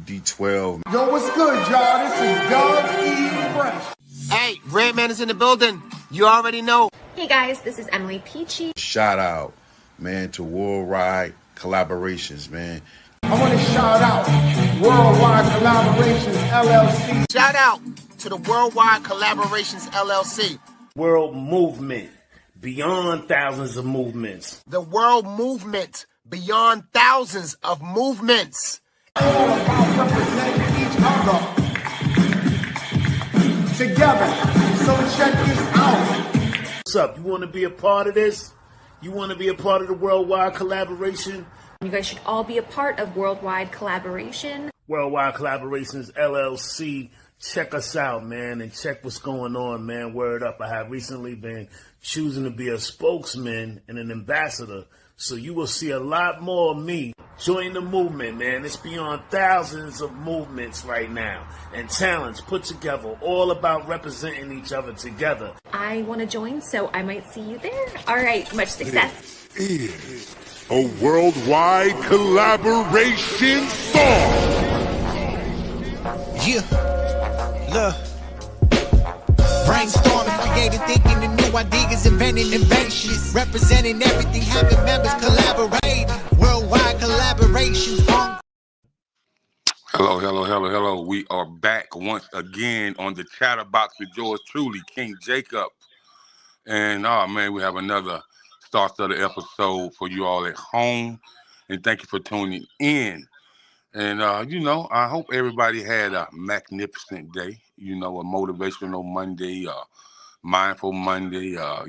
D12. Yo, what's good, y'all? This is Doug E. Fresh. Hey, Redman is in the building. You already know. Hey guys, this is Emily Peachy. Shout out, man, to Worldwide Collaborations, man. I want to shout out Worldwide Collaborations, LLC. Shout out to the Worldwide Collaborations, LLC. World movement, beyond thousands of movements. The world movement, beyond thousands of movements. All about representing each other together. So check this out. What's up? You want to be a part of this? You want to be a part of the Worldwide Collaboration? You guys should all be a part of Worldwide Collaboration. Worldwide Collaborations, LLC. Check us out, man, and check what's going on, man. Word up. I have recently been choosing to be a spokesman and an ambassador, so you will see a lot more of me. Join the movement, man. It's beyond thousands of movements right now and talents put together, all about representing each other together. I want to join, so I might see you there. All right, much success. This is a worldwide collaboration song. Yeah. Look, brainstorming, creative thinking, and new ideas, inventing inventions, representing everything, having members collaborate, worldwide collaborations. Hello. We are back once again on the Chatterbox with yours truly, King Jacob. And oh man, we have another star-studded episode for you all at home. And thank you for tuning in. And, I hope everybody had a magnificent day, a motivational Monday, mindful Monday, a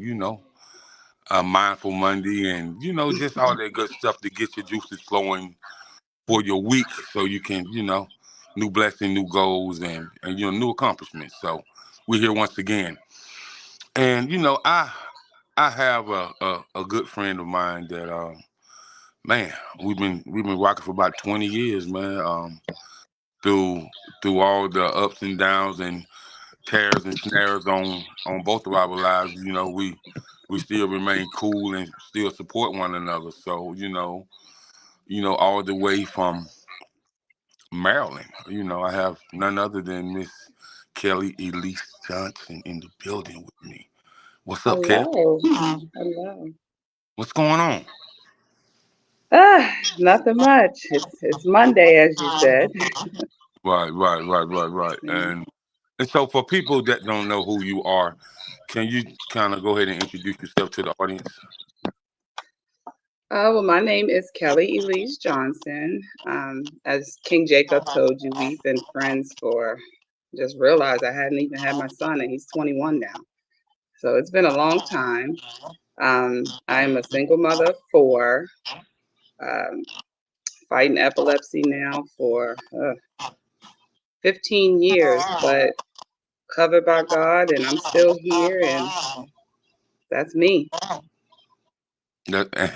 mindful Monday, and, just all that good stuff to get your juices flowing for your week so you can, new blessing, new goals, and new accomplishments. So we're here once again. And, I have a good friend of mine that, man, we've been rocking for about 20 years, man. Through all the ups and downs and tears and snares on both of our lives, we still remain cool and still support one another. So, all the way from Maryland, I have none other than Miss Kelle Elise Johnson in the building with me. What's up, Kelle? Hello. What's going on? Nothing much. It's Monday, as you said. Right. And so for people that don't know who you are, can you kind of go ahead and introduce yourself to the audience? Well, my name is Kelle Elise Johnson. As King Jacob told you, we've been friends for, just realized I hadn't even had my son, and he's 21 now. So it's been a long time. I'm a single mother of 4. Fighting epilepsy now for 15 years, but covered by God, and I'm still here, and that's me.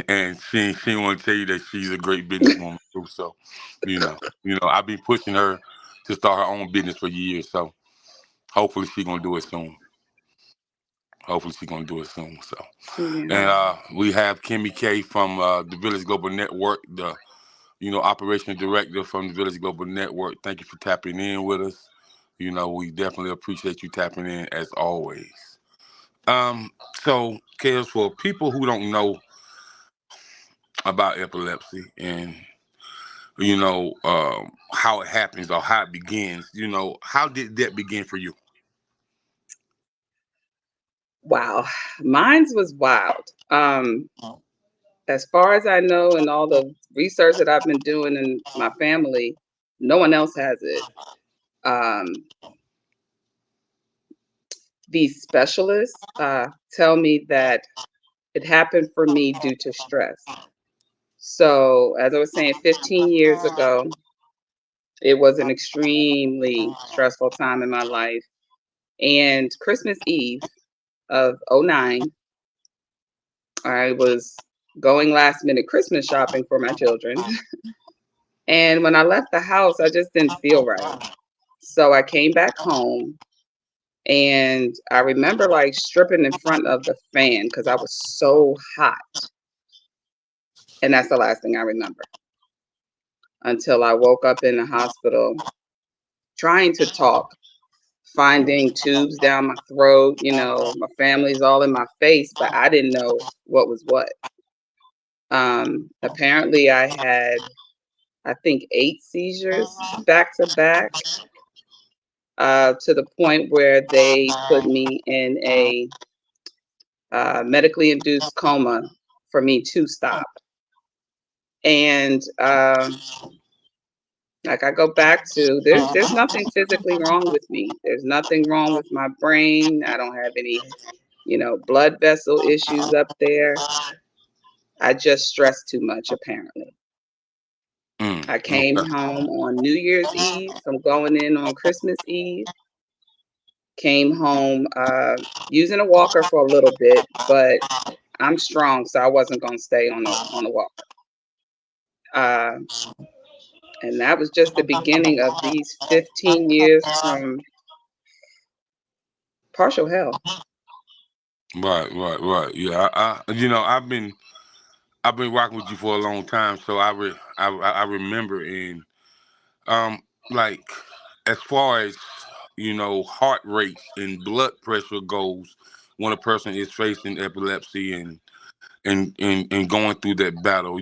And she want to tell you that she's a great businesswoman too. So, I've been pushing her to start her own business for years. So, hopefully, she's gonna do it soon. So, and we have Kimmy K from the Village Global Network, the operational director from the Village Global Network. Thank you for tapping in with us. We definitely appreciate you tapping in as always. So, Kelle, for people who don't know about epilepsy and how it happens or how it begins, how did that begin for you? Wow, mine was wild. As far as I know, and all the research that I've been doing in my family, no one else has it. These specialists tell me that it happened for me due to stress. So, as I was saying, 15 years ago, it was an extremely stressful time in my life. And Christmas Eve of 2009, I was going last minute Christmas shopping for my children. And when I left the house, I just didn't feel right. So I came back home, and I remember like stripping in front of the fan because I was so hot. And that's the last thing I remember. until I woke up in the hospital trying to talk, finding tubes down my throat. You know, my family's all in my face, but I didn't know what was what. Apparently I had, I think, 8 seizures back to back, to the point where they put me in a medically induced coma for me to stop. And like I go back to, there's nothing physically wrong with me. There's nothing wrong with my brain. I don't have any, you know, blood vessel issues up there. I just stress too much, apparently. I came home on New Year's Eve from going in on Christmas Eve. Came home using a walker for a little bit, but I'm strong, so I wasn't going to stay on the walker. And that was just the beginning of these 15 years from partial hell. Right. Yeah, I've been rocking with you for a long time, so I remember. And like, as far as heart rate and blood pressure goes, when a person is facing epilepsy and going through that battle,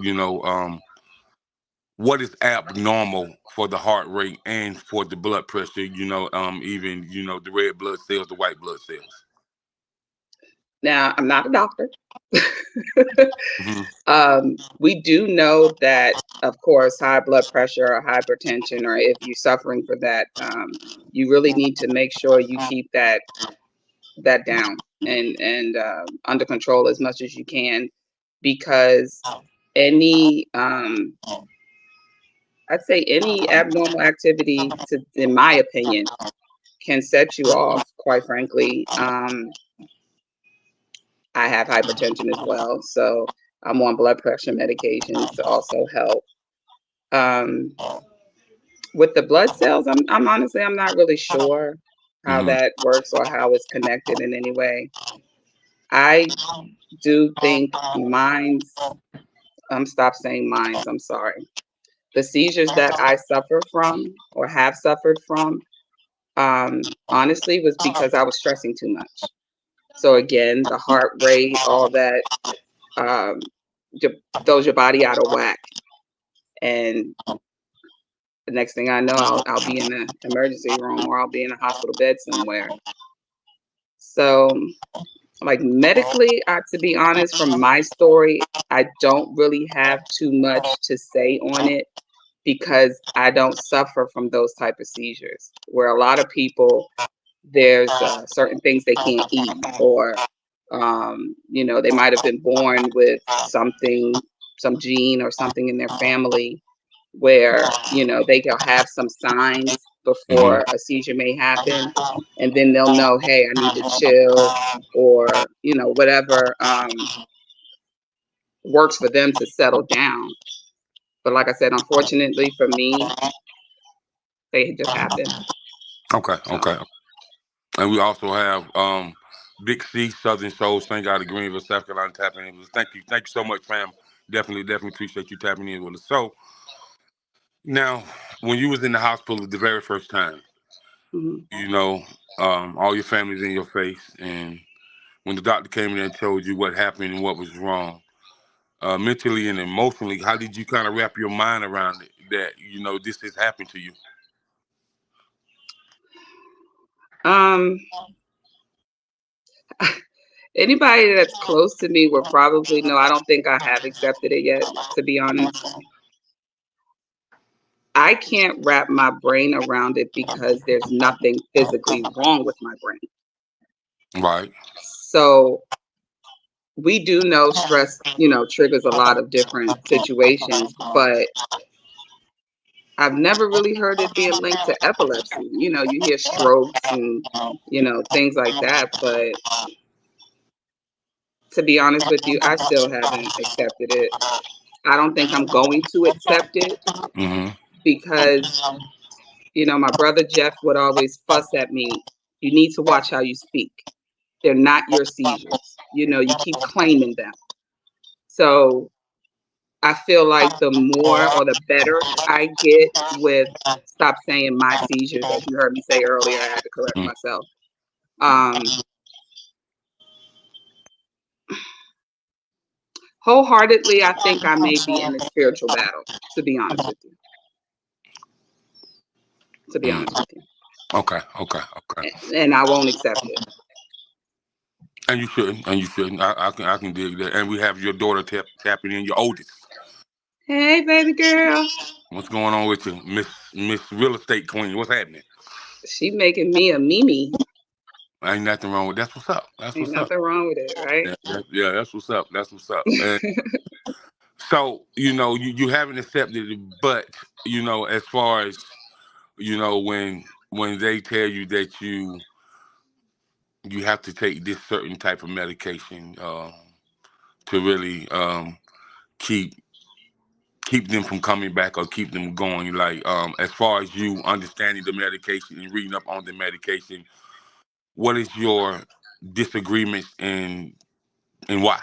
what is abnormal for the heart rate and for the blood pressure? Even the red blood cells, the white blood cells. Now, I'm not a doctor. Mm-hmm. We do know that, of course, high blood pressure or hypertension, or if you're suffering for that, you really need to make sure you keep that down and under control as much as you can, because any I'd say any abnormal activity, in my opinion, can set you off, quite frankly. I have hypertension as well, so I'm on blood pressure medications to also help. With the blood cells, I'm honestly, I'm not really sure how that works or how it's connected in any way. I do think stop saying minds, I'm sorry. The seizures that I suffer from or have suffered from, honestly, was because I was stressing too much. So again, the heart rate, all that, throws your body out of whack. And the next thing I know, I'll be in an emergency room, or I'll be in a hospital bed somewhere. So, like, medically, to be honest, from my story, I don't really have too much to say on it, because I don't suffer from those type of seizures, where a lot of people, there's certain things they can't eat, or they might have been born with something, some gene or something in their family, where they can have some signs before a seizure may happen, and then they'll know, hey, I need to chill, or whatever works for them to settle down. But like I said, unfortunately for me, they just happen. Okay. And we also have Big C, Southern Soul Singer out of Greenville, South Carolina, tapping in with us. Thank you so much, fam. Definitely appreciate you tapping in with us. So now, when you was in the hospital the very first time, all your family's in your face, and when the doctor came in and told you what happened and what was wrong, mentally and emotionally, how did you kind of wrap your mind around it, that this has happened to you? Anybody that's close to me will probably know I don't think I have accepted it yet, to be honest. I can't wrap my brain around it because there's nothing physically wrong with my brain. Right. So we do know stress, triggers a lot of different situations, but I've never really heard it being linked to epilepsy. You hear strokes and, things like that, but to be honest with you, I still haven't accepted it. I don't think I'm going to accept it, because, my brother Jeff would always fuss at me. You need to watch how you speak. They're not your seizures. You keep claiming them. So I feel like the more or the better I get with, stop saying my seizures, as you heard me say earlier, I had to correct myself. Wholeheartedly, I think I may be in a spiritual battle, to be honest with you. To be honest with you. Okay. And I won't accept it. And you shouldn't. I can dig that. And we have your daughter tapping in, your oldest. Hey, baby girl. What's going on with you, Miss Real Estate Queen? What's happening? She making me a Mimi. Ain't nothing wrong with that. That's what's up. Ain't nothing wrong with it, right? Yeah, that's what's up. And so, you haven't accepted it, but, as far as, when they tell you that you have to take this certain type of medication to really keep them from coming back or keep them going, like, as far as you understanding the medication and reading up on the medication, what is your disagreements and why?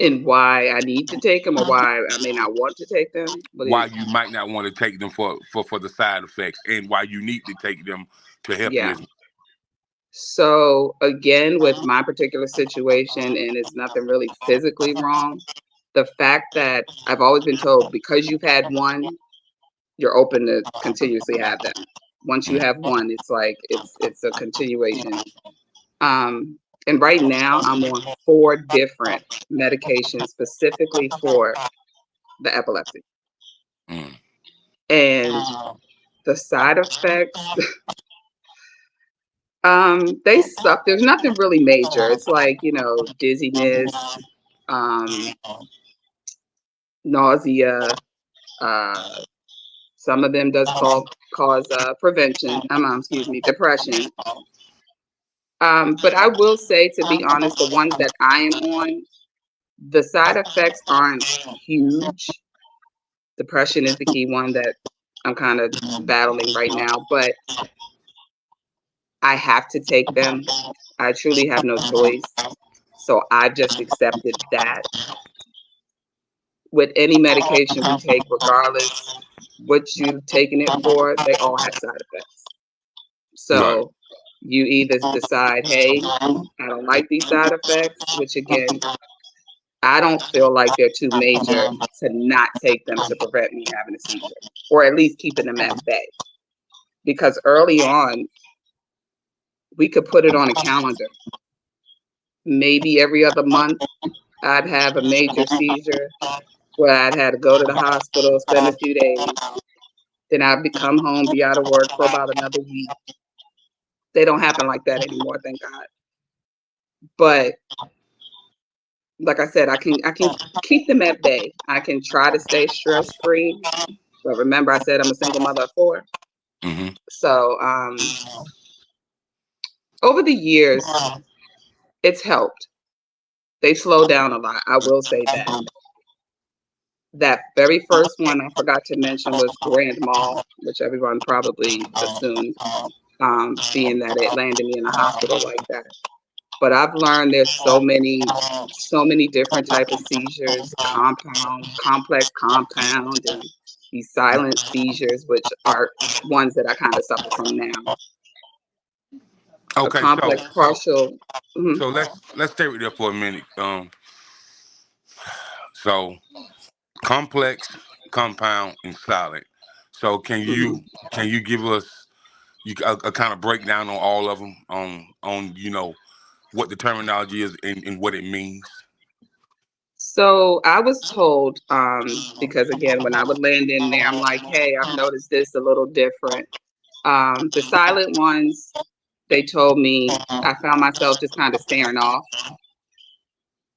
And why I need to take them, or why I may not want to take them? Why you might not want to take them for the side effects, and why you need to take them to help you. So again, with my particular situation, and it's nothing really physically wrong, the fact that I've always been told, because you've had one, you're open to continuously have them. Once you have one, it's like it's a continuation. And right now I'm on 4 different medications specifically for the epilepsy. And the side effects, they suck. There's nothing really major. It's like, dizziness, nausea. Some of them does cause depression. But I will say, to be honest, the ones that I am on, the side effects aren't huge. Depression is the key one that I'm kind of battling right now, but I have to take them. I truly have no choice. So I just accepted that. With any medication we take, regardless what you've taken it for, they all have side effects. So you either decide, hey, I don't like these side effects, which again, I don't feel like they're too major to not take them to prevent me having a seizure, or at least keeping them at bay. Because early on, we could put it on a calendar. Maybe every other month, I'd have a major seizure where I'd had to go to the hospital, spend a few days. Then I'd come home, be out of work for about another week. They don't happen like that anymore, thank God. But like I said, I can keep them at bay. I can try to stay stress-free. But remember, I said I'm a single mother of 4. So over the years, it's helped. They slowed down a lot. I will say that. That very first one I forgot to mention was Grand Mal, which everyone probably assumed, being that it landed me in a hospital like that. But I've learned there's so many different types of seizures, complex compound, and these silent seizures, which are ones that I kind of suffer from now. Okay, complex partial. So let's stay with that for a minute. So complex, compound, and silent. So can you give us a kind of breakdown on all of them, on what the terminology is and what it means? So I was told, because again, when I would land in there, I'm like, hey, I've noticed this a little different. The silent ones, they told me, I found myself just kind of staring off.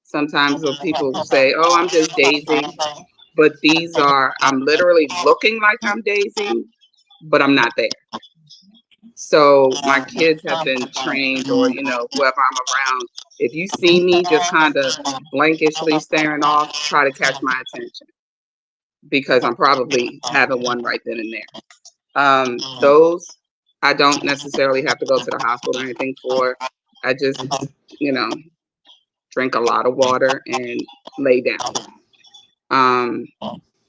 Sometimes when people say, oh, I'm just dazing, but these are, I'm literally looking like I'm dazing, but I'm not there. So my kids have been trained, or, whoever I'm around, if you see me just kind of blankishly staring off, try to catch my attention, because I'm probably having one right then and there. Those I don't necessarily have to go to the hospital or anything for. I just, drink a lot of water, and lay down.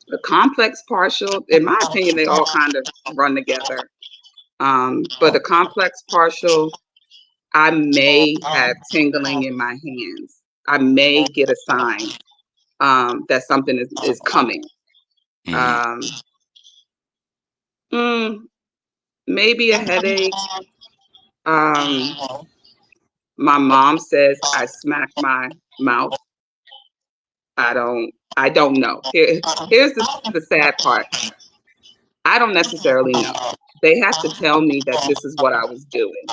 The complex partial, in my opinion, they all kind of run together. But the complex partial, I may have tingling in my hands. I may get a sign that something is coming. Maybe a headache. My mom says I smack my mouth. I don't know. Here's the sad part. I don't necessarily know. They have to tell me that this is what I was doing.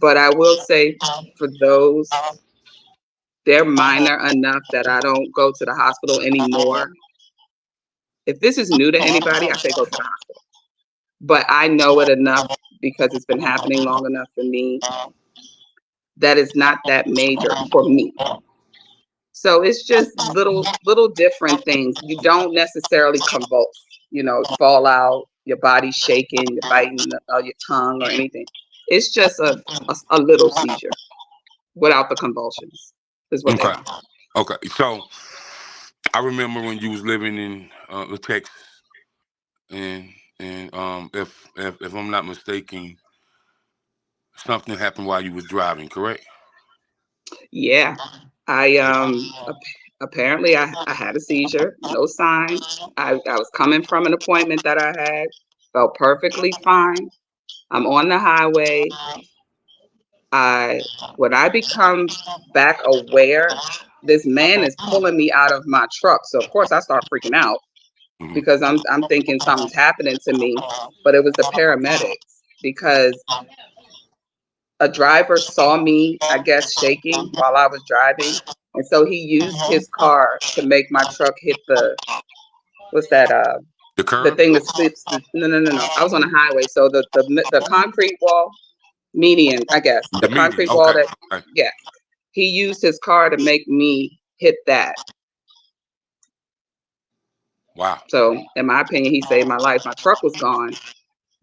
But I will say, for those, they're minor enough that I don't go to the hospital anymore. If this is new to anybody, I say go to the hospital. But I know it enough because it's been happening long enough for me that it's not that major for me. So it's just little different things. You don't necessarily convulse, fall out, your body's shaking, you're biting your tongue or anything. It's just a little seizure without the convulsions is what they are. Okay. So I remember when you was living in Texas, and if I'm not mistaken, something happened while you was driving, correct? Yeah. Apparently I had a seizure, no signs. I was coming from an appointment that I had, felt perfectly fine. I'm on the highway. When I become back aware, this man is pulling me out of my truck. So of course I start freaking out because I'm thinking something's happening to me, but it was the paramedics because a driver saw me, I guess, shaking while I was driving. And so he used his car to make my truck hit what's that? The curb? The thing that slips. No. I was on a highway. So the concrete wall, median, I guess. The concrete wall yeah. He used his car to make me hit that. Wow. So in my opinion, he saved my life. My truck was gone.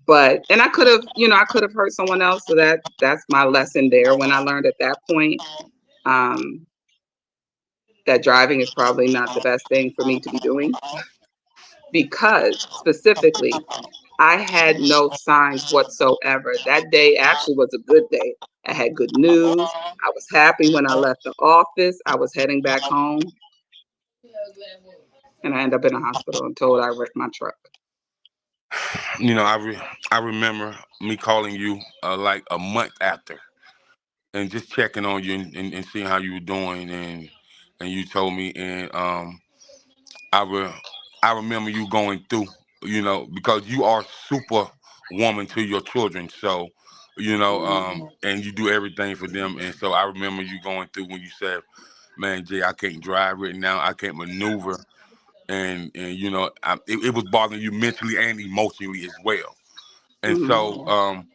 And I could have hurt someone else. So that's my lesson there when I learned at that point that driving is probably not the best thing for me to be doing. Because specifically, I had no signs whatsoever. That day actually was a good day. I had good news. I was happy when I left the office. I was heading back home. And I ended up in a hospital and told I wrecked my truck. I remember me calling you like a month after and just checking on you and seeing how you were doing, and you told me, and I remember you going through, because you are super woman to your children, so and you do everything for them, and so I remember you going through when you said, "Man, Jay, I can't drive right now. I can't maneuver." And it was bothering you mentally and emotionally as well. And so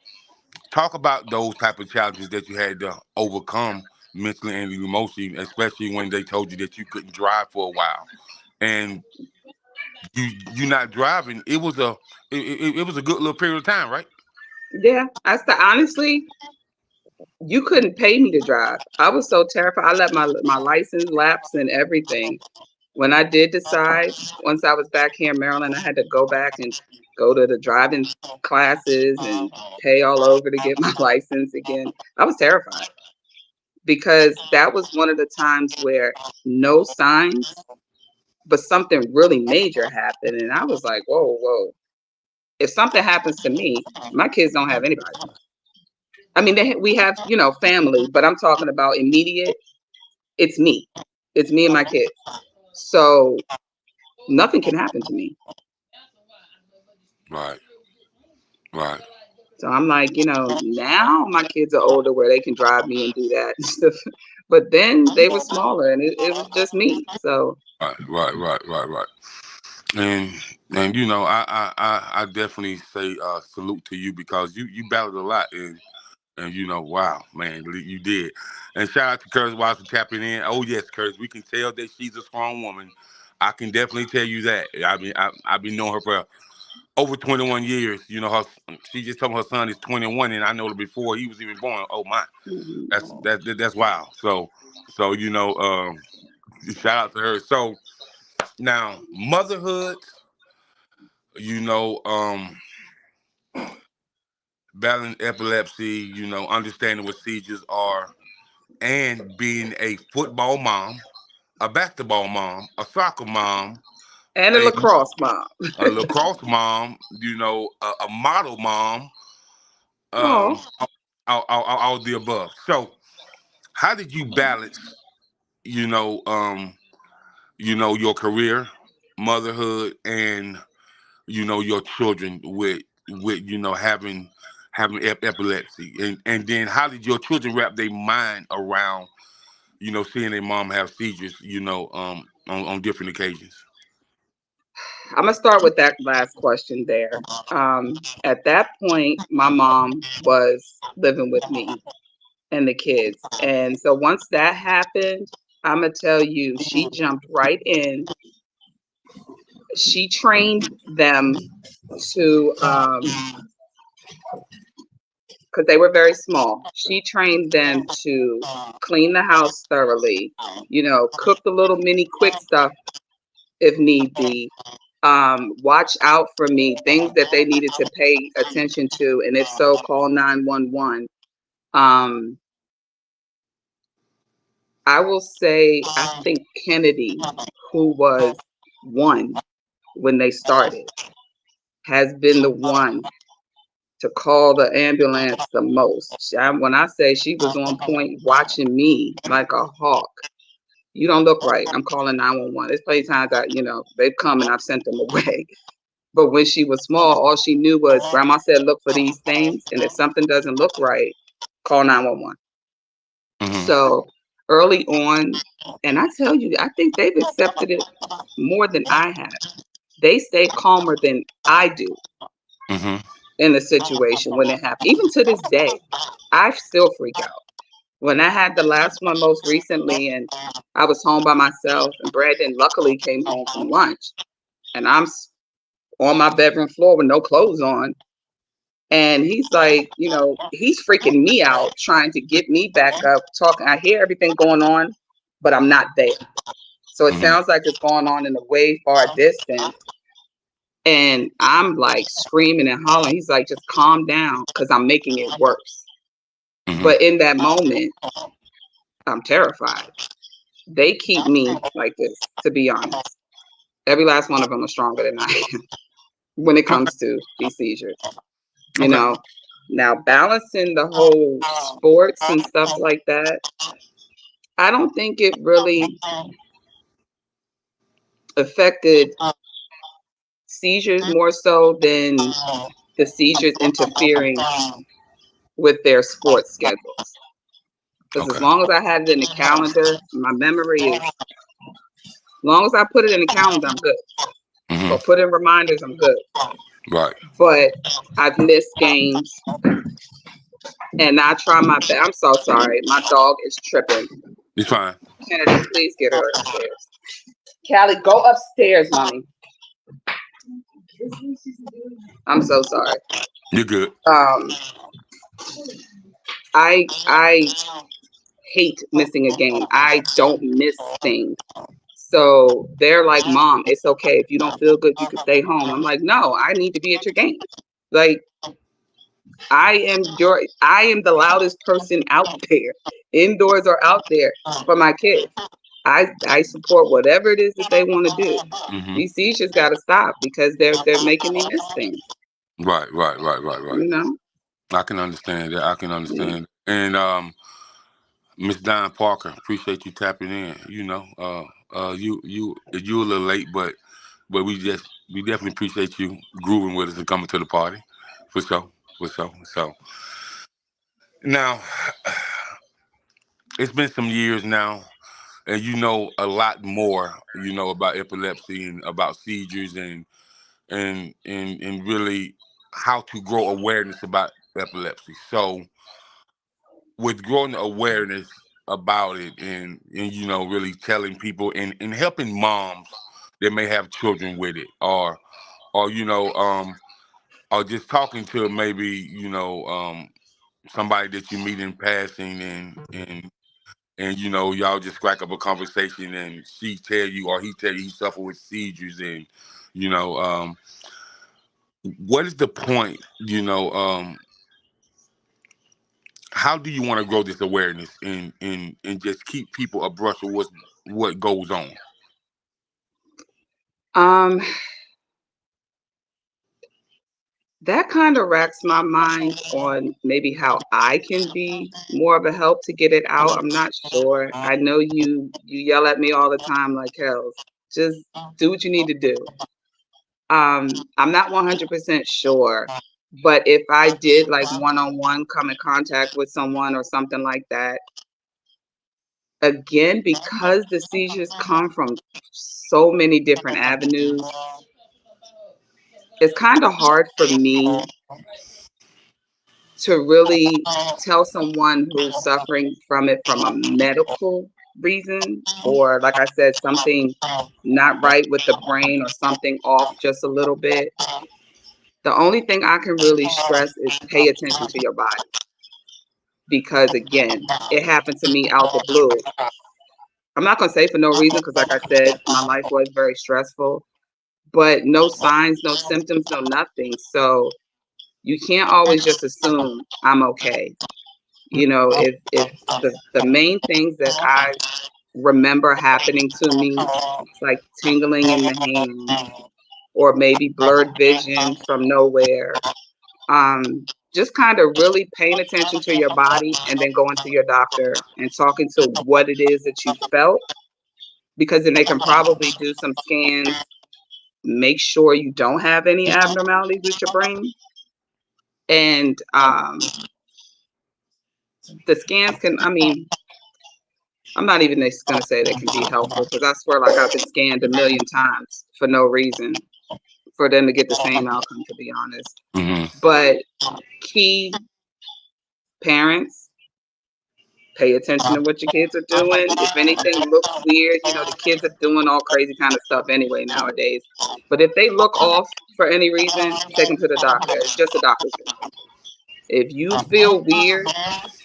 talk about those type of challenges that you had to overcome mentally and emotionally, especially when they told you that you couldn't drive for a while, and you not driving. It was a good little period of time, right? Yeah, honestly, you couldn't pay me to drive. I was so terrified. I let my license lapse and everything. When I did decide, once I was back here in Maryland, I had to go back and go to the driving classes and pay all over to get my license again. I was terrified because that was one of the times where no signs, but something really major happened. And I was like, whoa. If something happens to me, my kids don't have anybody. I mean, we have, family, but I'm talking about immediate. It's me. It's me and my kids. So nothing can happen to me. Right. So I'm like, now my kids are older where they can drive me and do that. But then they were smaller and it was just me. So Right. And I definitely say salute to you because you battled a lot, and wow, man, you did. And shout out to Curtis Watson tapping in. Oh yes, Curtis, we can tell that she's a strong woman. I can definitely tell you that. I mean, I've been knowing her for over 21 years. You know, she just told me her son is 21, and I know before he was even born. Oh my, that's wild. So you know, shout out to her. So now motherhood, you know, battling epilepsy, you know, understanding what seizures are, and being a football mom, a basketball mom, a soccer mom, And a a, lacrosse mom. a lacrosse mom, you know, a model mom, Oh, um, all of the above. So, how did you balance, you know, your career, motherhood, and your children with having epilepsy, and then how did your children wrap their mind around seeing their mom have seizures, on different occasions? I'm gonna start with that last question there. At that point, my mom was living with me and the kids, and so once that happened, I'm gonna tell you, she jumped right in. She trained them to, because they were very small. She trained them to clean the house thoroughly, cook the little mini quick stuff if need be, watch out for me, things that they needed to pay attention to, and if so, call 911. I will say, I think Kennedy, who was one when they started, has been the one to call the ambulance the most. When I say she was on point watching me like a hawk, you don't look right, I'm calling 911. There's plenty of times that, they've come and I've sent them away. But when she was small, all she knew was grandma said, look for these things. And if something doesn't look right, call 911. Mm-hmm. So early on, and I tell you, I think they've accepted it more than I have. They stay calmer than I do Mm-hmm. in the situation when it happened. Even to this day, I still freak out. When I had the last one most recently, and I was home by myself, and Brandon luckily came home from lunch, and I'm on my bedroom floor with no clothes on. And he's like, he's freaking me out, trying to get me back up, talking. I hear everything going on, but I'm not there. So it Mm-hmm. sounds like it's going on in a way far distance. And I'm like screaming and hollering. He's like, just calm down, because I'm making it worse. Mm-hmm. But in that moment, I'm terrified. They keep me like this, to be honest. Every last one of them are stronger than I am when it comes to these seizures. Okay. Now balancing the whole sports and stuff like that, I don't think it really affected seizures more so than the seizures interfering with their sports schedules. Because as Okay. long as I had it in the calendar, my memory is, as long as I put it in the calendar, I'm good. Mm-hmm. Or put in reminders, I'm good. Right. But I've missed games, and I try my best. I'm so sorry. My dog is tripping. It's fine. Kennedy, please get her upstairs. Callie, go upstairs, mommy. I'm so sorry. You're good. I hate missing a game. I don't miss things. So they're like, Mom, it's okay. If you don't feel good, you can stay home. I'm like, no, I need to be at your game. Like, I am the loudest person out there, indoors or out there, for my kids. I support whatever it is that they want to do. Mm-hmm. These seizures got to stop, because they're making me miss things. Right. I can understand that. I can Yeah. understand. And Miss Don Parker, appreciate you tapping in. You a little late, but we definitely appreciate you grooving with us and coming to the party. For sure. So now it's been some years now, and you know a lot more, about epilepsy and about seizures and really how to grow awareness about epilepsy. So with growing awareness about it and really telling people and helping moms that may have children with it or or just talking to maybe, somebody that you meet in passing, and y'all just crack up a conversation, and she tell you or he tell you he suffer with seizures, and you know what is the point, how do you want to grow this awareness and just keep people abreast of what goes on? Um, that kind of racks my mind on maybe how I can be more of a help to get it out. I'm not sure. I know you yell at me all the time, like, hell, just do what you need to do. I'm not 100% sure, but if I did like one-on-one come in contact with someone or something like that, again, because the seizures come from so many different avenues, it's kind of hard for me to really tell someone who's suffering from it from a medical reason, or like I said, something not right with the brain or something off just a little bit. The only thing I can really stress is pay attention to your body, because again, it happened to me out the blue. I'm not going to say for no reason, because like I said, my life was very stressful, but no signs, no symptoms, no nothing. So you can't always just assume I'm okay. If the main things that I remember happening to me, it's like tingling in the hands or maybe blurred vision from nowhere. Just kind of really paying attention to your body and then going to your doctor and talking to what it is that you felt, because then they can probably do some scans, make sure you don't have any abnormalities with your brain. And the scans can, I'm not even going to say they can be helpful, because I swear, like, I've been scanned a million times for no reason for them to get the same outcome, to be honest. Mm-hmm. But key, parents, pay attention to what your kids are doing. If anything looks weird, the kids are doing all crazy kind of stuff anyway nowadays. But if they look off for any reason, take them to the doctor. It's just a doctor's visit. If you feel weird,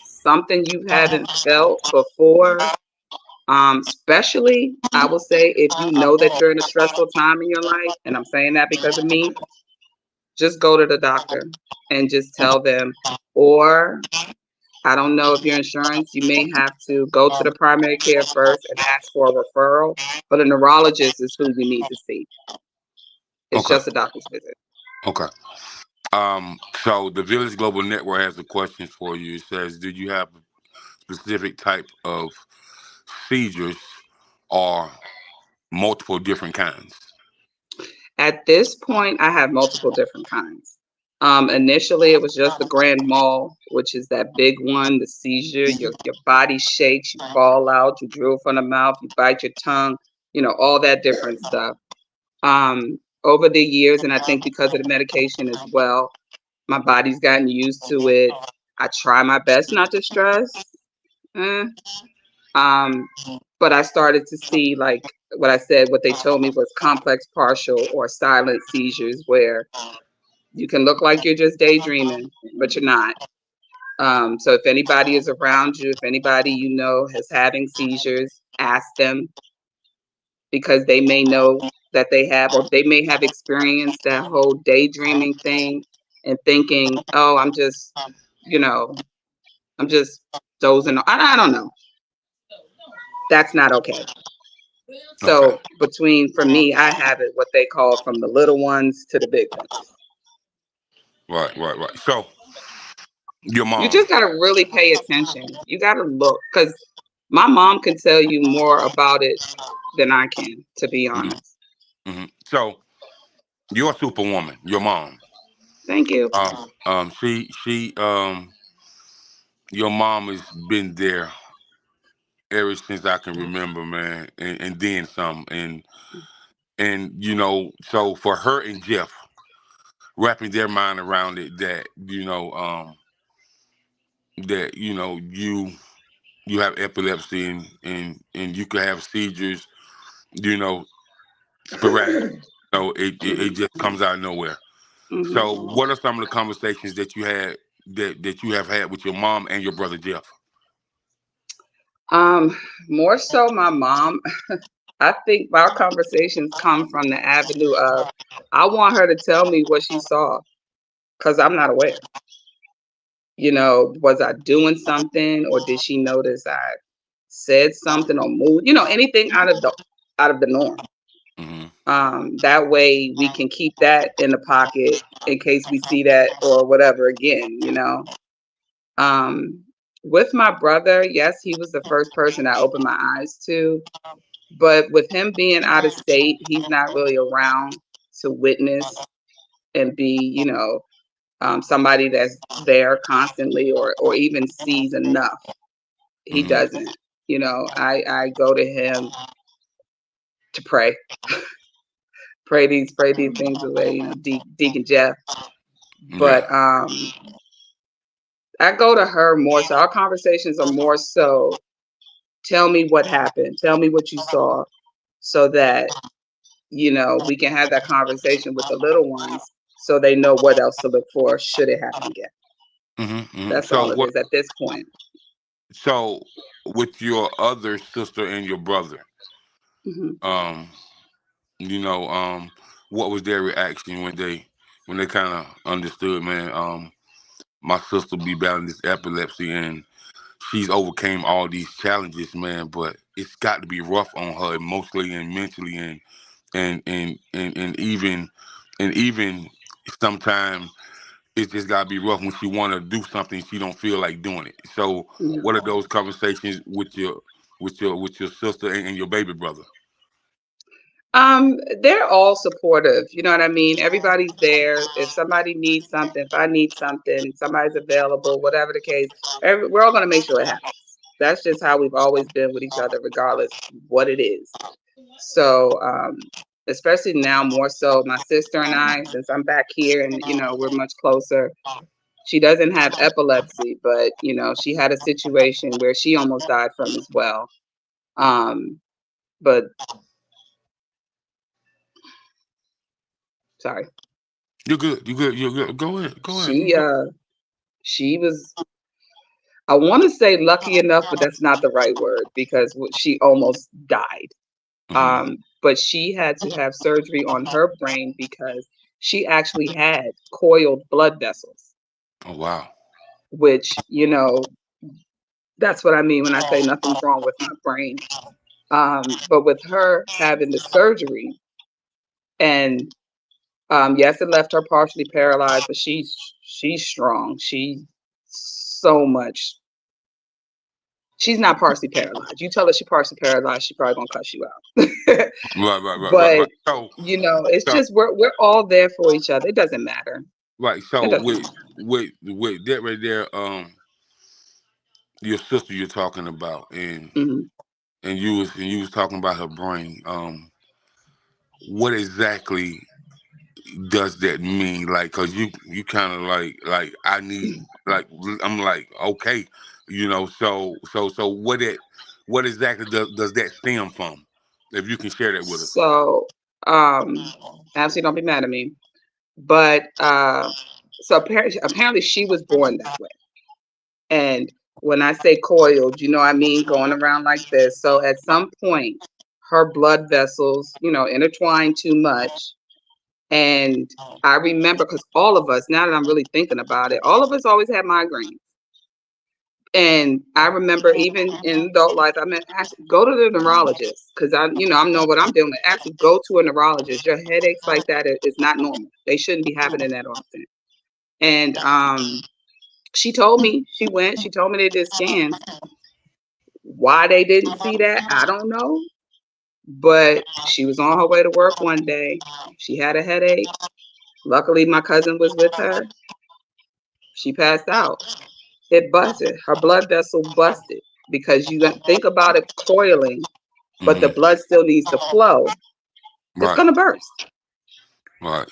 something you haven't felt before, especially, I will say, if you know that you're in a stressful time in your life, and I'm saying that because of me, just go to the doctor and just tell them, or I don't know if your insurance, you may have to go to the primary care first and ask for a referral, but a neurologist is who you need to see. It's Okay. just a doctor's visit. Okay. So the Village Global Network has a question for you. It says, do you have a specific type of seizures or multiple different kinds? At this point, I have multiple different kinds. Initially, it was just the grand mal, which is that big one, the seizure. Your body shakes, you fall out, you drool from the mouth, you bite your tongue, all that different stuff. Over the years, and I think because of the medication as well, my body's gotten used to it. I try my best not to stress. But I started to see, like what I said, what they told me was complex partial or silent seizures, where you can look like you're just daydreaming, but you're not. So if anybody is around you, if anybody is having seizures, ask them, because they may know that they have, or they may have experienced that whole daydreaming thing and thinking, oh, I'm just dozing. I don't know. That's not okay. So for me, I have it what they call from the little ones to the big ones. Right. So your mom. You just got to really pay attention. You got to look, because my mom can tell you more about it than I can, to be honest. Mm-hmm. So you're a superwoman, your mom. Thank you. She your mom has been there ever since I can remember, man, and then some, and so for her and Jeff wrapping their mind around it, that you have epilepsy, and you could have seizures, sporadic. It just comes out of nowhere. So, what are some of the conversations that you had that you have had with your mom and your brother Jeff? More so my mom. I think our conversations come from the avenue of I want her to tell me what she saw because I'm not aware. You know, was I doing something or did she notice I said something or moved? You know, anything out of the norm. That way we can keep that in the pocket in case we see that or whatever again, you know. With my brother, yes, he was the first person I opened my eyes to. But with him being out of state, he's not really around to witness and be, you know, somebody that's there constantly or even sees enough. He doesn't. You know, I go to him to pray. pray these things away, you know, Deacon Jeff. But I go to her more so. Our conversations are more so, tell me what happened. Tell me what you saw so that, you know, we can have that conversation with the little ones so they know what else to look for should it happen again. That's all it is at this point. So, with your other sister and your brother, you know, what was their reaction when they kind of understood, man? My sister be battling this epilepsy and she's overcame all these challenges, man. But it's got to be rough on her emotionally and mentally, and even sometimes it's just gotta be rough when she want to do something she don't feel like doing it. So, what are those conversations with your sister and your baby brother? They're all supportive. You know what I mean? Everybody's there. If somebody needs something, if I need something, somebody's available, whatever the case, we're all going to make sure it happens. That's just how we've always been with each other, regardless what it is. So, especially now more so my sister and I, since I'm back here and, you know, we're much closer. She doesn't have epilepsy, but, you know, she had a situation where she almost died from as well. But sorry. You're good. Go ahead. She was, I want to say lucky enough, but that's not the right word because she almost died. But she had to have surgery on her brain because she actually had coiled blood vessels. Oh, wow. Which, you know, that's what I mean when I say nothing's wrong with my brain. But with her having the surgery and yes, it left her partially paralyzed, but she's strong. She's so much. She's not partially paralyzed. You tell her she's partially paralyzed, she's probably gonna cuss you out. Right. But So, you know, it's just we're all there for each other. It doesn't matter. Right. So with that right there, your sister you're talking about, and you was talking about her brain. What exactly does that mean? Like, cause you kind of like I need like I'm like okay, you know. So what exactly does that stem from? If you can share that with us. So absolutely don't be mad at me. But so apparently she was born that way. And when I say coiled, you know what I mean, going around like this. So at some point her blood vessels, you know, intertwined too much. And I remember, because all of us, now that I'm really thinking about it, all of us always had migraines. And I remember even in adult life, I mean, actually go to the neurologist because I know what I'm dealing with. Actually go to a neurologist. Your headaches like that is not normal. They shouldn't be happening that often. And she told me, she told me they did scans. Why they didn't see that, I don't know. But she was on her way to work one day. She had a headache. Luckily, my cousin was with her. She passed out. It busted. Her blood vessel busted because you think about it coiling, but the blood still needs to flow. It's going to burst. Right.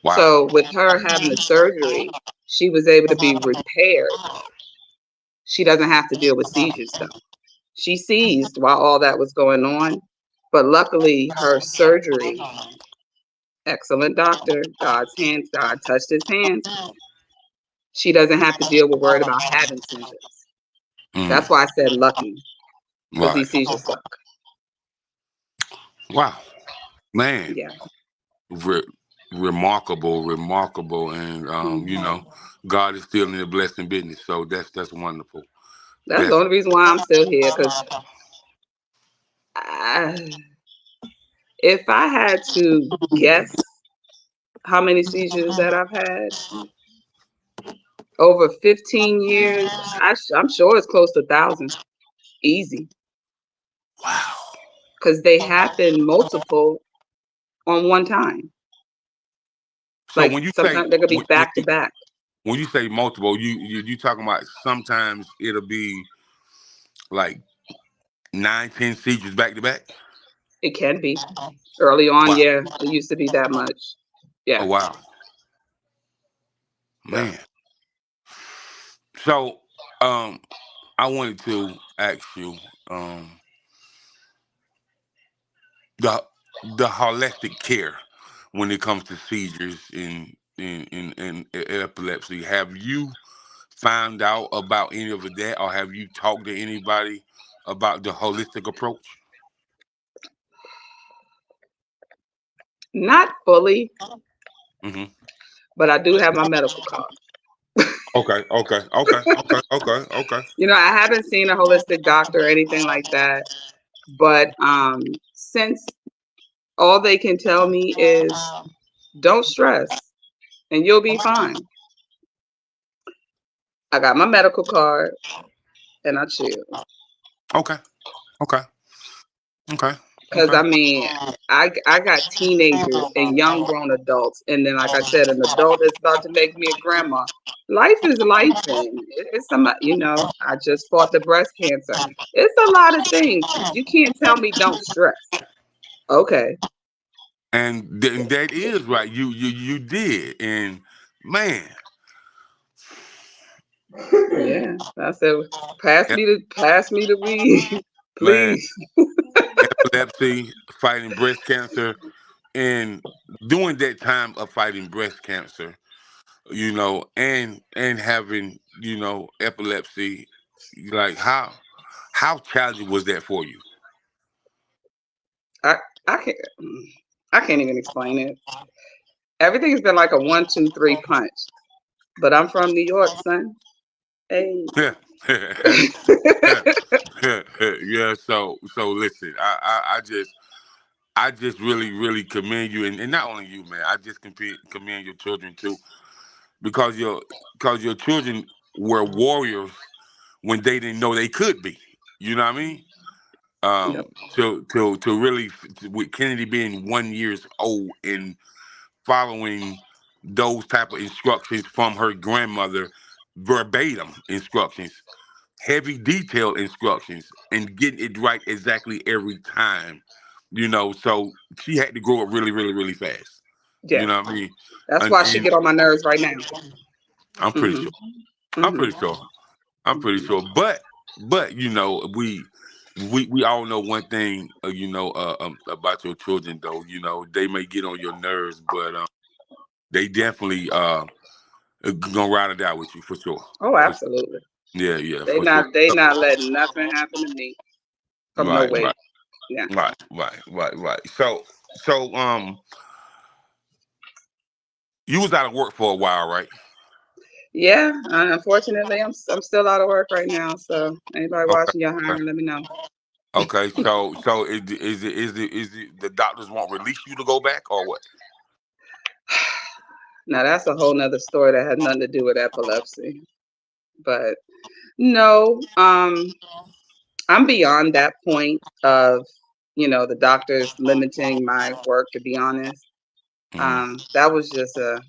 Wow. So with her having the surgery, she was able to be repaired. She doesn't have to deal with seizures though. She seized while all that was going on, but luckily her surgery Excellent doctor. God's hands. God touched his hands. She doesn't have to deal with worried about having seizures. That's why I said lucky, because Right. these seizures suck. Wow. Man. Yeah. Remarkable, and God is still in the blessing business. So that's wonderful. That's the That's only reason why I'm still here, because if I had to guess how many seizures that I've had over 15 years, I'm sure it's close to 1,000. Easy. wow. Because they happen multiple on one time. So Like when you say sometimes they could be back to back. when you say multiple, you talking about sometimes it'll be like 9, 10 seizures back to back. It can be. Early on, Wow. yeah, it used to be that much. Oh Yeah. wow, So man. So I wanted to ask you the holistic care when it comes to seizures in epilepsy. Have you found out about any of that, or have you talked to anybody about the holistic approach? not fully, Hmm. but I do have my medical card. Okay. I haven't seen a holistic doctor or anything like that, but since all they can tell me is don't stress and you'll be fine. I got my medical card and I chill. Okay. Okay. Okay. Because Okay. I mean, I got teenagers and young grown adults, and then like I said, an adult that's about to make me a grandma. Life is life, and it's some, I just fought the breast cancer. It's a lot of things. You can't tell me don't stress. Okay. And that is right. You did, and man, Yeah. I said, pass me the weed, man, please. epilepsy, fighting breast cancer, and during that time of fighting breast cancer, and having epilepsy, like how challenging was that for you? I I can't I can't even explain it. Everything's been like a 1, 2, 3 punch. But I'm from New York, son. Hey. Yeah. Yeah. So listen, I just really commend you, and not only you, man. I just commend your children too, because your children were warriors when they didn't know they could be. You know what I mean? Yep. To really, with Kennedy being 1 years old and following those type of instructions from her grandmother, verbatim instructions, heavy detailed instructions, and getting it right exactly every time. So she had to grow up really fast. You Yeah. know what I mean? That's why she And get on my nerves right now. I'm pretty Mhm. sure. I'm pretty Mhm. sure. I'm pretty Mhm. sure. But we all know one thing. About your children, though. They may get on your nerves, but they definitely gonna ride it out with you for sure. Oh, For sure. absolutely. Yeah, They for sure. not they not letting nothing happen to me from no Right, way. right, Yeah. right. So you was out of work for a while, right? Yeah. Unfortunately, I'm still out of work right now. So anybody Okay. watching your Okay. hiring, let me know. Okay. So the doctors won't release you to go back or what? Now that's a whole nother story that has nothing to do with epilepsy. But no, I'm beyond that point of, the doctors limiting my work, to be honest. Hmm. That was just a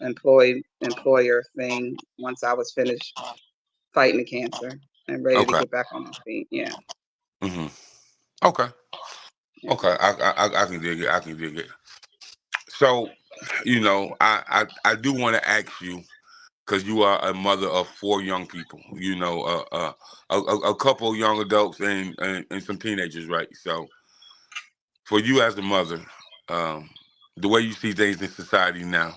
employer thing once I was finished fighting the cancer and ready to Okay. get back on my feet. Yeah. Hmm. Okay. Yeah. Okay. I can dig it. I can dig it. So, I do want to ask you, because you are a mother of 4 young people. A couple of young adults and some teenagers, right? So, for you as a mother, um, the way you see things in society now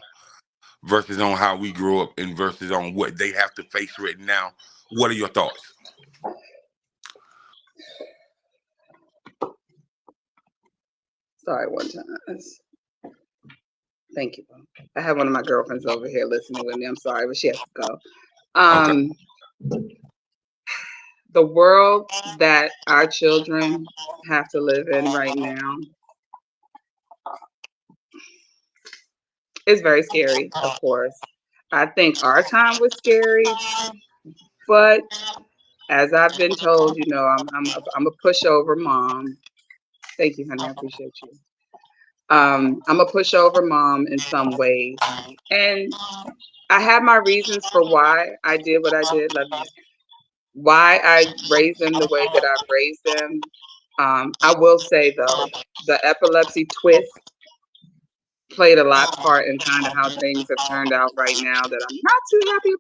versus on how we grew up and versus on what they have to face right now. What are your thoughts? Sorry, one time. Thank you. I have one of my girlfriends over here listening with me. I'm sorry, but she has to go. Okay. The world that our children have to live in right now is very scary, of course. I think our time was scary, but as I've been told, you know, I'm a pushover mom. Thank you, honey. I appreciate you. I'm a pushover mom in some ways, and I have my reasons for why I did what I did. Love you. Why I raised them the way that I raised them. I will say though, the epilepsy twist played a lot part in kind of how things have turned out right now that I'm not too happy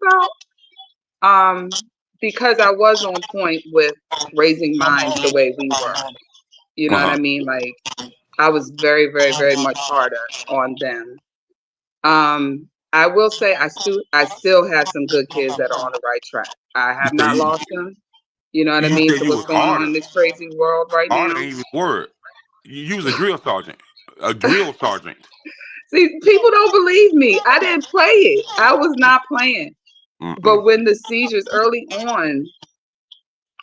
about. Because I was on point with raising mine the way we were. You know what I mean? Like I was very, very, very much harder on them. I will say I still have some good kids that are on the right track. I have not lost them. You know what I You mean? said To you what's was going on harder. in this crazy world right Harder now. ain't even a word. You was a drill sergeant. A drill sergeant. See, people don't believe me. I didn't play it. I was not playing. But when the seizures early on,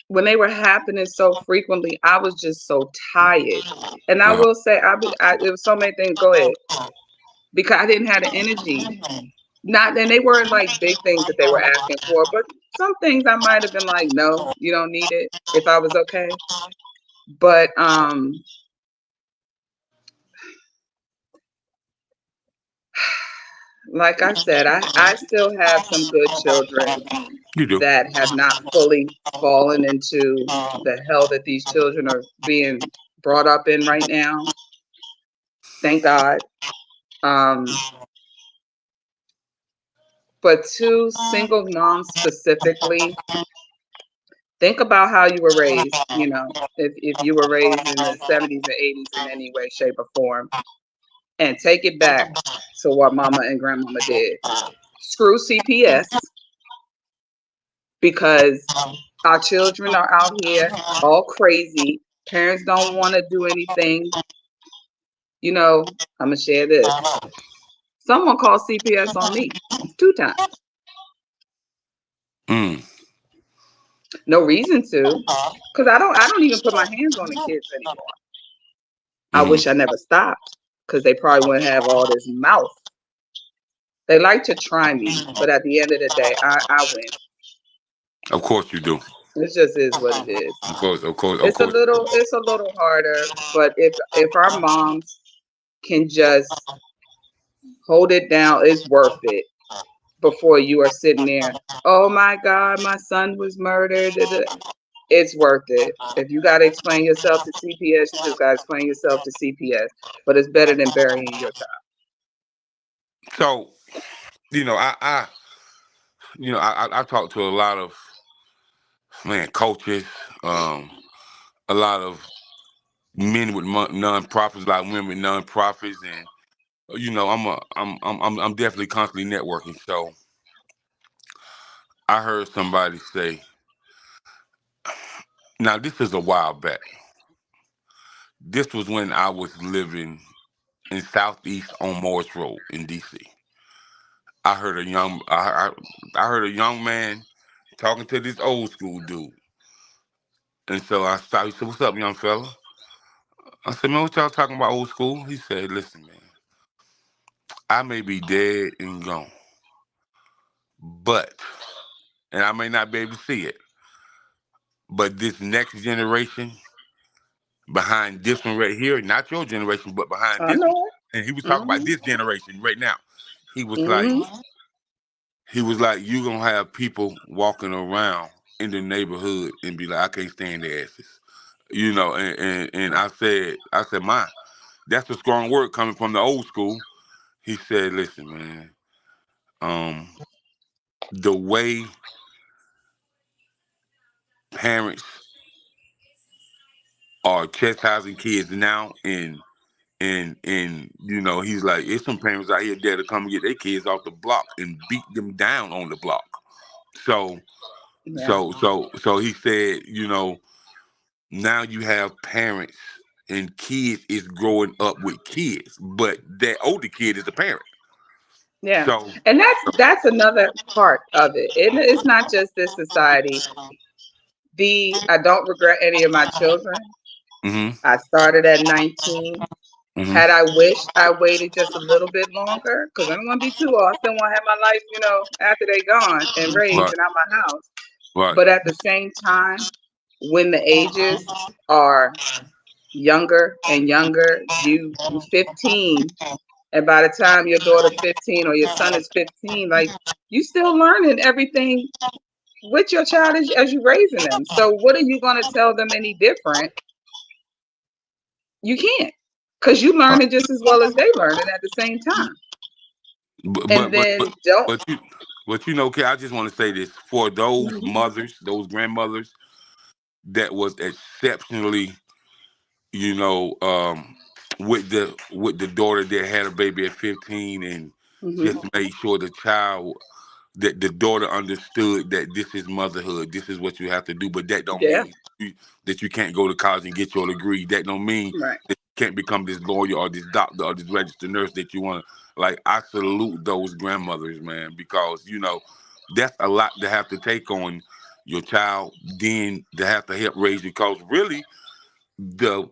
when they were happening so frequently, I was just so tired. And I will say, it was so many things. Go ahead. Because I didn't have the energy. And they weren't like big things that they were asking for, but some things I might have been like, no, you don't need it if I was okay. But like I said, I still have some good children that have not fully fallen into the hell that these children are being brought up in right now. Thank God. But to single moms specifically, think about how you were raised, you know, if you were raised in the 70s and 80s in any way, shape, or form, and take it back to what mama and grandmama did. Screw CPS, because our children are out here all crazy. Parents don't want to do anything. You know, I'm going to share this. Someone called CPS on me 2 times. No reason to, because I don't even put my hands on the kids anymore. I wish I never stopped, because they probably wouldn't have all this mouth. They like to try me, but at the end of the day, I win. Of course you do. It just is what it is. Of course. It's a little harder, but if our moms can just hold it down, it's worth it. Before you are sitting there, oh my God, my son was murdered. It's worth it. If you got to explain yourself to CPS, you just got to explain yourself to CPS. But it's better than burying your child. So, you know, I talk to a lot of coaches, a lot of men with nonprofits, a lot of women with nonprofits, and you know, I'm definitely constantly networking. So, I heard somebody say, now this is a while back. This was when I was living in Southeast on Morris Road in DC. I heard I heard a young man talking to this old school dude. And so I stopped. He said, "What's up, young fella?" I said, "Man, what y'all talking about old school?" He said, "Listen, man, I may be dead and gone, but, and I may not be able to see it, but this next generation behind this one right here, not your generation, but behind I this one," know it. and he was talking about this generation right now. He was like, Mm-hmm. you gonna have people walking around in the neighborhood and be like, I can't stand their asses. You know, and I said, my, that's a strong word coming from the old school. He said, listen, man, the way parents are chastising kids now and and you know, he's like, it's some parents out here there to come and get their kids off the block and beat them down on the block. So Yeah. so he said, you know, now you have parents and kids is growing up with kids, but that older kid is the parent. Yeah. So And that's another part of it. It's not just this society. I don't regret any of my children. mm-hmm, I started at 19. mm-hmm, Had I wished I waited just a little bit longer, because I don't want to be too old. I still want to have my life, after they gone and raised right, and out my house. right, But at the same time, when the ages are younger and younger, you 15, and by the time your daughter's 15 or your son is 15, like, you still learning everything with your child as you raising them. So what are you going to tell them any different? You can't, because you right. learning just as well as they learning at the same time. But And but but then but, don't. but you okay, I just want to say this for those Mhm. mothers, those grandmothers that was exceptionally, you know, with the daughter that had a baby at 15 and just Mhm. made sure the child that the daughter understood that this is motherhood, this is what you have to do, but that don't Yeah. mean that you can't go to college and get your degree. That don't mean Right. that you can't become this lawyer or this doctor or this registered nurse that you want to. Like, I salute those grandmothers, man, because you know that's a lot to have to take on your child, then to have to help raise you. Because really, the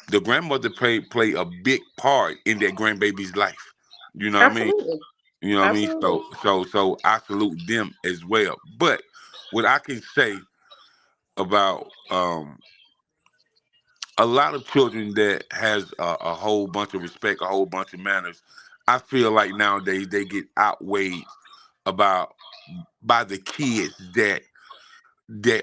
the grandmother play a big part in that grandbaby's life. You know what I mean? Absolutely. You know what I mean? Absolutely. So I salute them as well. But what I can say about a lot of children that has a whole bunch of respect, a whole bunch of manners, I feel like nowadays they get outweighed about by the kids that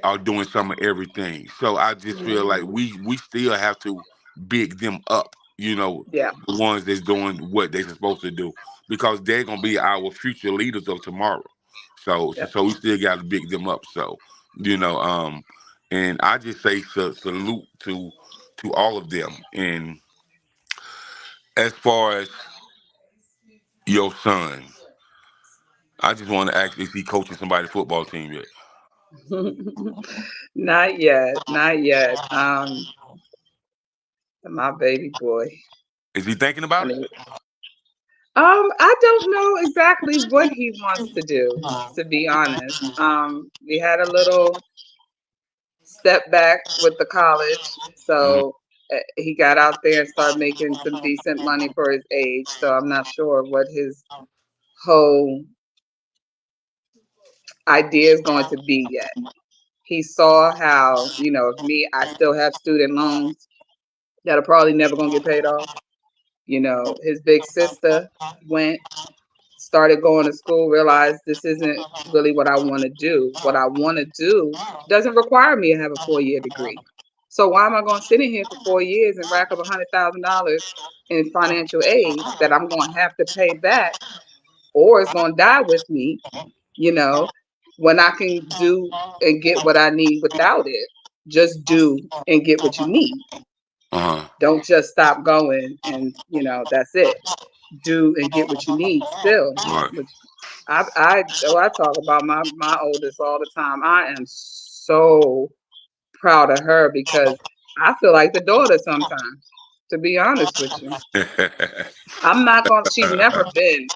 are doing some of everything. So I just feel Mhm. like we still have to big them up, you know, Yeah. the ones that's doing what they're supposed to do, because they're gonna be our future leaders of tomorrow. Yep. So we still got to big them up. So you know, and I just say salute to all of them. And as far as your son, I just want to ask if he coaching somebody's football team yet. Not yet. Not yet. My baby boy. Is he thinking about And it? I don't know exactly what he wants to do, to be honest. We had a little step back with the college, Hmm. so he got out there and started making some decent money for his age. So I'm not sure what his whole idea is going to be yet. He saw how, me, I still have student loans that are probably never going to get paid off. His big sister went, started going to school, realized this isn't really what I want to do. What I want to do doesn't require me to have a 4-year degree. So why am I going to sit in here for 4 years and rack up $100,000 in financial aid that I'm going to have to pay back, or it's going to die with me, you know, when I can do and get what I need without it? Just do and get what you need. Uh-huh. Don't just stop going and, that's it. Do and get what you need still. Right. Which I talk about my oldest all the time. I am so proud of her because I feel like the daughter sometimes, to be honest with you. She's never been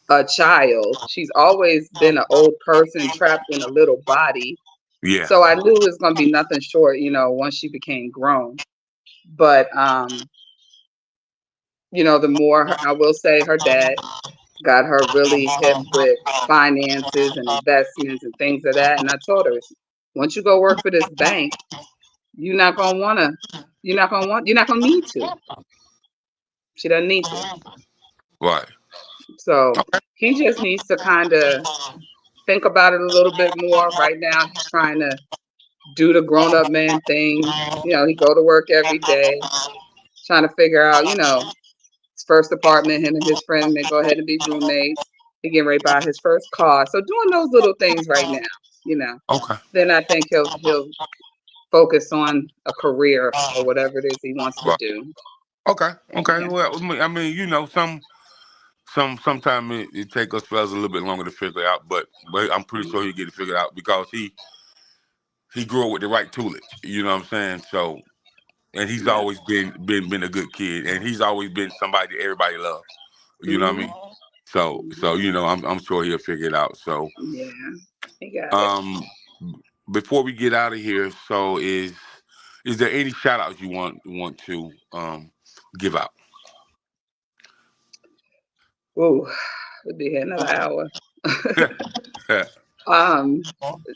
a child. She's always been an old person trapped in a little body. Yeah. So I knew it was going to be nothing short, once she became grown. But, the more I will say her dad got her really hip with finances and investments and things of that. And I told her, once you go work for this bank, you're not gonna need to. She doesn't need to. Right. So he just needs to kind of think about it a little bit more. Right now, he's trying to do the grown-up man thing. He go to work every day, trying to figure out, his first apartment, him and his friend may go ahead and be roommates. He getting ready to buy his first car. So doing those little things right now, Okay. then I think he'll focus on a career or whatever it is he wants to Right. do. Okay. Okay. Yeah. Well, I mean, sometimes it take us fellas a little bit longer to figure it out, but I'm pretty sure he get it figured out because he grew up with the right toolage. You know what I'm saying? So, and he's Yeah. always been a good kid, and he's always been somebody that everybody loves. You know what I Hmm. mean? So I'm sure he'll figure it out. So, Yeah. He got it. um, before we get out of here, so is there any shout outs you want to give out? Ooh, we'll be here another hour. um,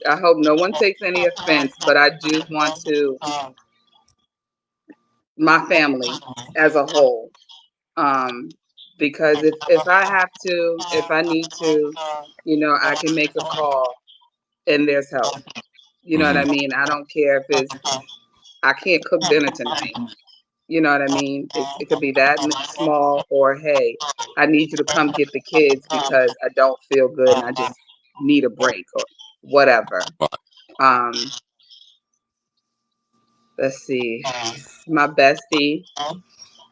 I hope no one takes any offense, but I do want to my family as a whole. Um, because if I have to, if I need to, I can make a call and there's help. You know what I Hmm. mean? I don't care if it's I can't cook dinner tonight. You know what I mean? It could be that small, or hey, I need you to come get the kids because I don't feel good and I just need a break or whatever. Um, let's see. My bestie,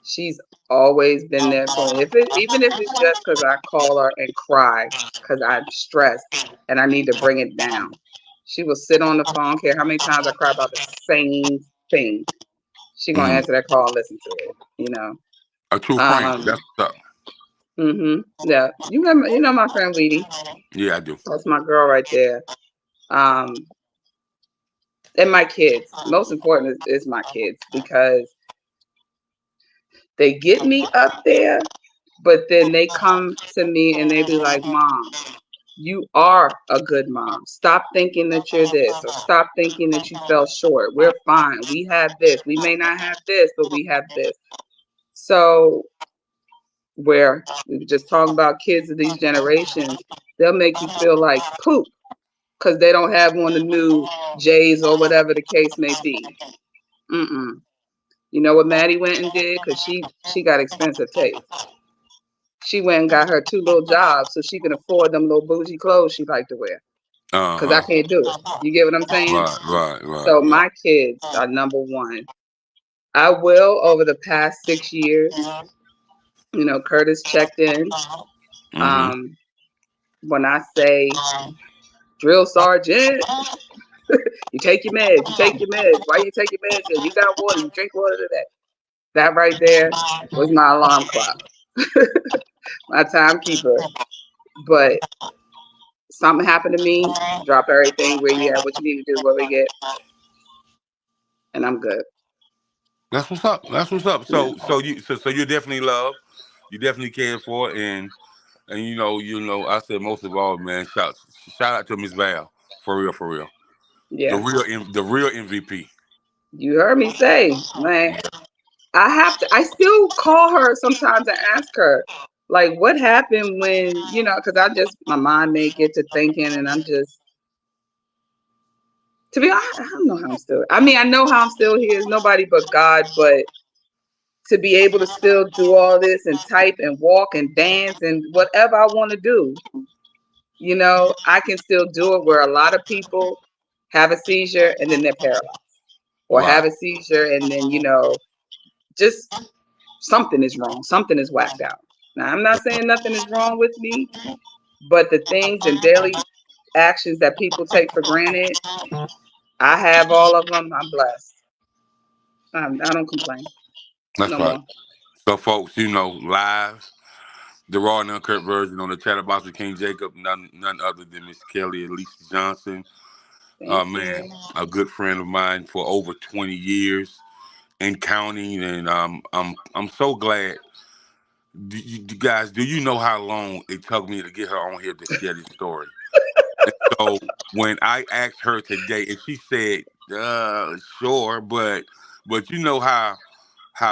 she's always been there for me. Even if it's just because I call her and cry because I'm stressed and I need to bring it down. She will sit on the phone, care how many times I cry about the same thing. She gonna Hmm. answer that call and listen to it. A true friend. Um, That's what's up. yeah. You know my friend Weedy. Yeah, I do. That's my girl right there. Um, and my kids. Most important is my kids because they get me up there, but then they come to me and they be like, Mom, you are a good mom. Stop thinking that you're this, or stop thinking that you fell short. We're fine. We have this. We may not have this, but we have this. So where we were just talking about kids of these generations, they'll make you feel like poop because they don't have on the new J's or whatever the case may be. Mm-mm. You know what Maddie went and did? Because she got expensive taste. She went and got her 2 little jobs so she can afford them little bougie clothes she liked to wear. Because I Uh huh. can't do it. You get what I'm saying? Right. So Yeah. my kids are number one. I will, over the past 6 years, Curtis checked in. Hmm. Um, when I say drill sergeant, you take your meds, you take your meds. Why you take your meds? You got water, you drink water today. That right there was my alarm clock, my timekeeper. But something happened to me, drop everything, where you at, what you need to do, what we get, and I'm good. That's what's up. That's what's up. Yeah. So you're definitely loved. You definitely cared for, and I said most of all, man. Shout out to Miss Val, for real, for real. The Yeah. real MVP. You heard me say, man, I still call her sometimes and ask her, like, what happened when, because my mind may get to thinking and I'm just, to be honest, I don't know how I'm still, I mean, I know how I'm still here. It's nobody but God, but to be able to still do all this and type and walk and dance and whatever I want to do, I can still do it, where a lot of people have a seizure and then they're paralyzed, or Right. have a seizure and then, just something is wrong. Something is whacked out. Now, I'm not saying nothing is wrong with me, but the things and daily actions that people take for granted, I have all of them. I'm blessed. I don't complain That's no right. more. So, folks, live, the raw and uncut version on the Chatterbox with King Jacob, none other than Miss Kelle Elise Johnson. Thank Man, you. a good friend of mine for over 20 years and counting, and I'm so glad. You guys, do you know how long it took me to get her on here to share this story? So when I asked her today, and she said, "Sure," but you know how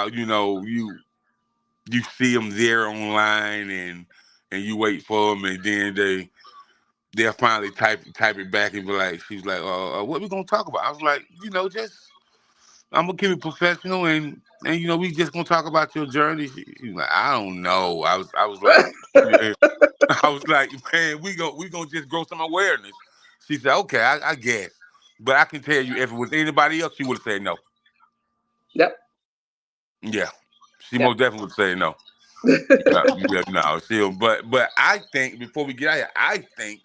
you see them there online, and you wait for them, and then they'll finally type it back and be like, she's like, what we gonna talk about? I was like, just I'm gonna keep it professional, and we just gonna talk about your journey. She's like, I don't know. I was like, yeah. I was like, man, we gonna just grow some awareness. She said, okay, I guess, but I can tell you, if it was anybody else, she would have said no. Yep. Yeah, She Yep. most definitely would say no. Yeah, no, but I think before we get out here, I think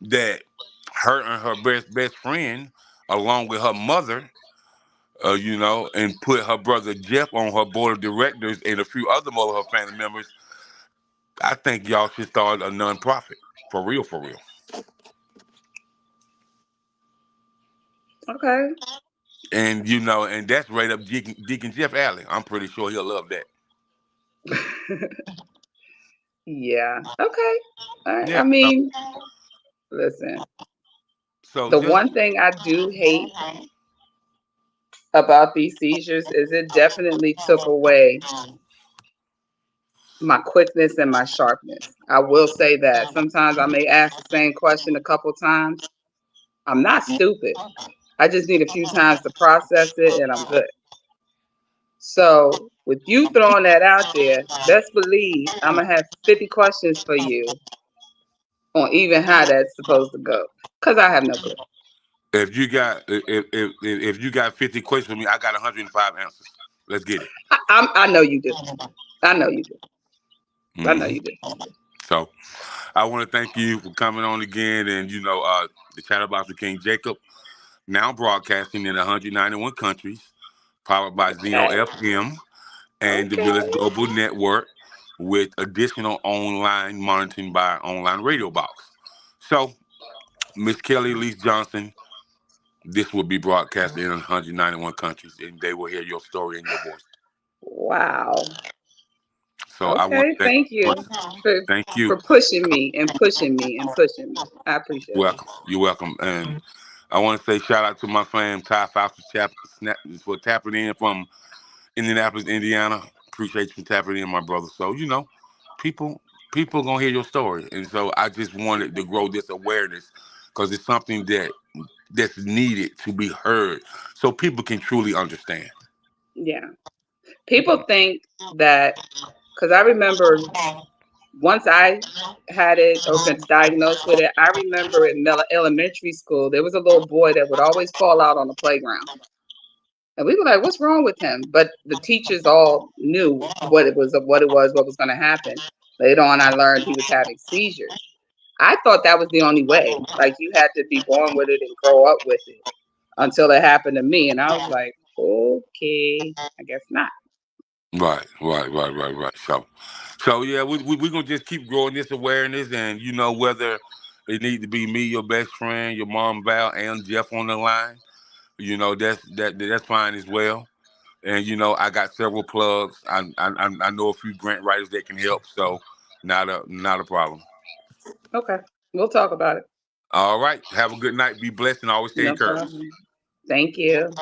that her and her best friend, along with her mother, and put her brother Jeff on her board of directors and a few other more of her family members. I think y'all should start a nonprofit for real, for real. Okay. And that's right up Deacon Jeff alley. I'm pretty sure he'll love that. Yeah. Okay. Yeah. I mean, listen. So The just one thing I do hate about these seizures is it definitely took away my quickness and my sharpness. I will say that sometimes I may ask the same question a couple times. I'm not stupid. I just need a few times to process it and I'm good. So with you throwing that out there, best believe I'm gonna have 50 questions for you on even how that's supposed to go. Cause I have no clue. if you got 50 questions for me, I got 105 answers. Let's get it. I know you do. I know you do. I know Hmm. you do. So I want to thank you for coming on again, and the Chatterbox with King Jacob, now broadcasting in 191 countries, powered by Zeno Okay. FM and the Okay. Village Global Network, with additional online monitoring by Online Radio Box. So, Miss Kelle Elise Johnson, this will be broadcasted in 191 countries, and they will hear your story and your voice. Wow. So I want Okay. to Thank you thank you. for pushing me and pushing me and pushing me. I appreciate it. Welcome. You're welcome. And I want to say shout out to my fam Ty Foster for tapping in from Indianapolis, Indiana. Appreciate you tapping in, my brother. So people gonna hear your story, and so I just wanted to grow this awareness because it's something that's needed to be heard, so people can truly understand. Yeah. People think that because I remember once I had it or been diagnosed with it, I remember in elementary school, there was a little boy that would always fall out on the playground. And we were like, what's wrong with him? But the teachers all knew what was going to happen. Later on, I learned he was having seizures. I thought that was the only way. Like you had to be born with it and grow up with it until it happened to me. And I was like, okay, I guess not. Right. So yeah, we gonna just keep growing this awareness, and whether it need to be me, your best friend, your mom Val, and Jeff on the line, that's fine as well. And I got several plugs. I know a few grant writers that can help, so not a problem. Okay, we'll talk about it. All right, have a good night. Be blessed, and always stay No encouraged. problem. Thank you.